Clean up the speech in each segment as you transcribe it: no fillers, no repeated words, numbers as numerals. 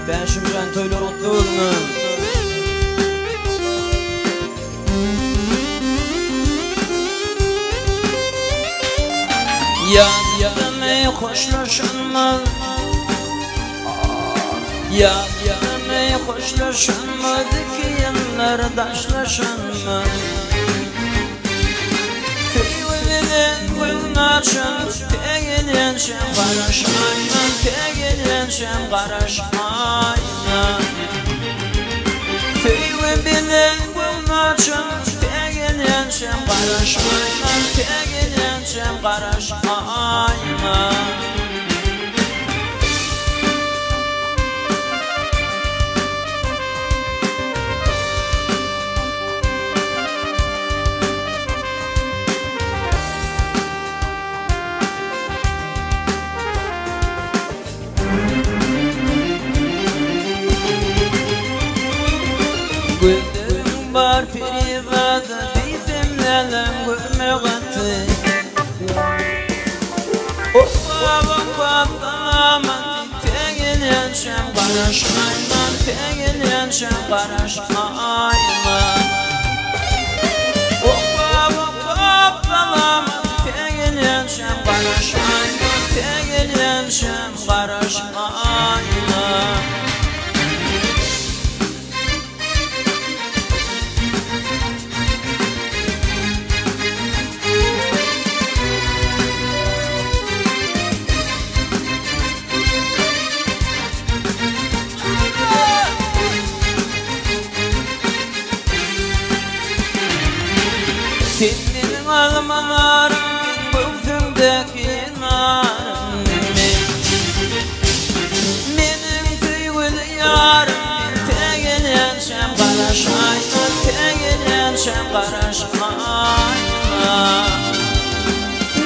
Beşimden toylar otluğunu Yad demey hoşlaşanmaz Yad demey hoşlaşanmadı ki yanlar daşlaşanmaz Tegelen şem qaraşmayna Tegelen şem qaraşmayna Teyve bilen gülnaçım Tegelen şem qaraşmayna Tegelen şem qaraşmayna Güllerim var pirivada Didimlelem gülmeğatı Oğlavım patlaman Tegelen şem qaraşmayman Tegelen şem qaraşmayman Oğlavım patlaman Tegelen şem qaraşmayman Tegelen şem qaraşmayman Senin almalarım bıktımdaki narım Benim tüygülü yarım Tegelen şem qaraşmayna Tegelen şem qaraşmayna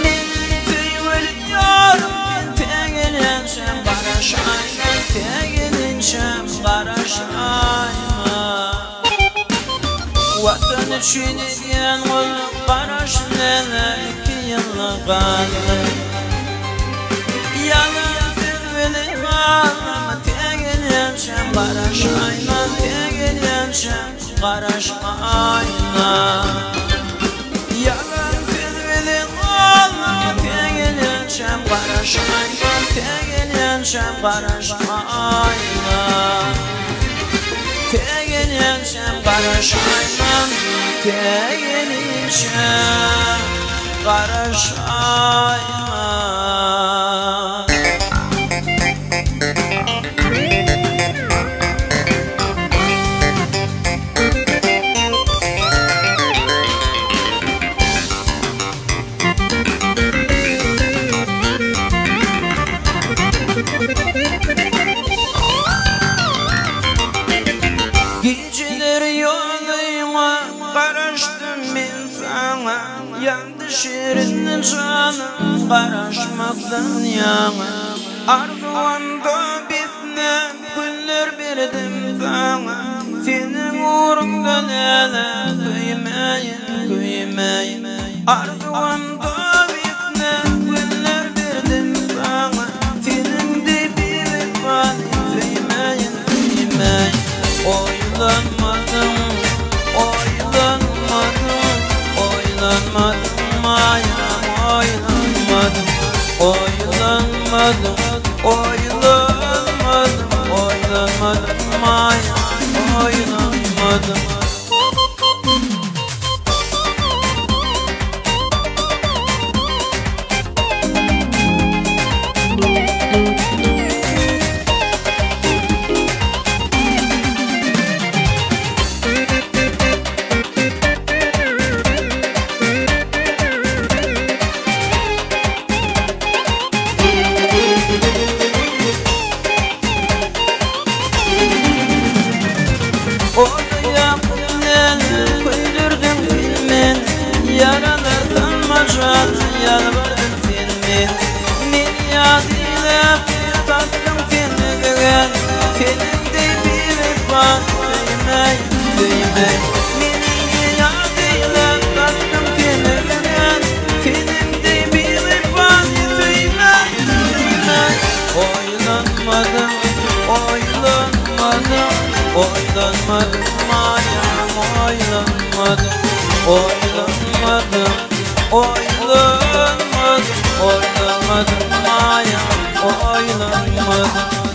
Benim tüygülü yarım Tegelen şem qaraşmayna Tegelen şem qaraşmayna Vatan için ediyen ol Qaraş neler ki yıllıqalı Yalan tüveli qalma Tegelen şem qaraşmayna Tegelen şem qaraşmayna Yalan tüveli qalma Tegelen şem qaraşmayna Tegelen şem qaraşmayna Tegelen şem qaraşmayman Tegelen şem qaraşmayman Geceler yoluna qaraştım men sana Yandı şirin canım qaraşmaktan yana Arduvanda bitne güller berdim sana Senin uğrundan ele kuymayın kuymayın Arduvanda bitne güller berdim sana Senin de bir var kuymayın kuymayın Oylanmadım, oylanmadım, oylanmadım ayam, oylanmadım, oylanmadım, oylanmadım, oylanmadım ayam, oylanmadım. Odaya kutleni koydurdum filmin Yaralardan macal yalvardım filmin Min yadıyla bir tatlım filmi gören Filmde bir ifan düğmey düğmey Min yadıyla tatlım filmi gören Filmde bir ifan düğmey düğmey Oylanmadım oylanmadım Oylanmadım mayam, oylanmadım. Oylanmadım, oylanmadım. Oylanmadım mayam, oylanmadım.